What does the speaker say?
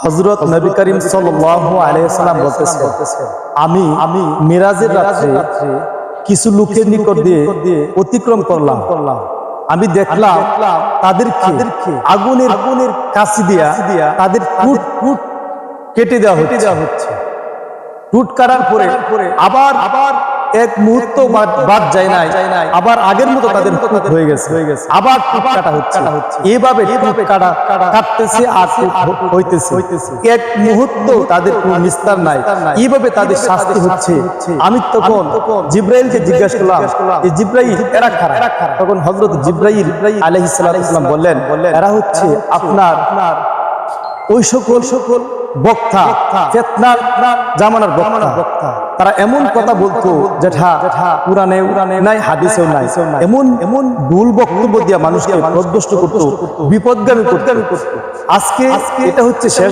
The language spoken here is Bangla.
হযরত নবী করিম সাল্লাল্লাহু আলাইহি ওয়াসাল্লাম বলতেছেন, আমি মিরাজের রাত্রে কিছু লোকের নিকট দিয়ে অতিক্রম করলাম। আমি দেখলাম তাদেরকে আগুনের কাছি দিয়া তাদের ঠোঁট কেটে দেওয়া হচ্ছে। ঠোঁট কাটার পরে আবার এক মুহূর্ত বাদ যায় নাই, আবার আগের মতো তাদের ঠোঁট হয়ে গেছে, আবার ঠোঁট কাটা হচ্ছে। এইভাবে ঠোঁট কাটতেছে আর হইতেছে, এক মুহূর্ত তাদের কোনো নিস্তার নাই। এইভাবে তাদের শাস্তি হচ্ছে। আমি তখন জিব্রাইলকে জিজ্ঞাসা করলাম, এই জিব্রাইল এরা কারা? তখন হযরত জিব্রাইল আলাইহিস সালাম বললেন, এরা হচ্ছে আপনার ওই সকল বক্তা, ফিতনার জামানার বক্তা। তারা এমন কথা বলতো যেটা কুরআনে নাই, হাদিসেও নাই। এমন ভুল বক্তব্য দিয়ে মানুষকে পথভ্রষ্ট করতো, বিপদগামী করতো। আজকে এটা হচ্ছে শেষ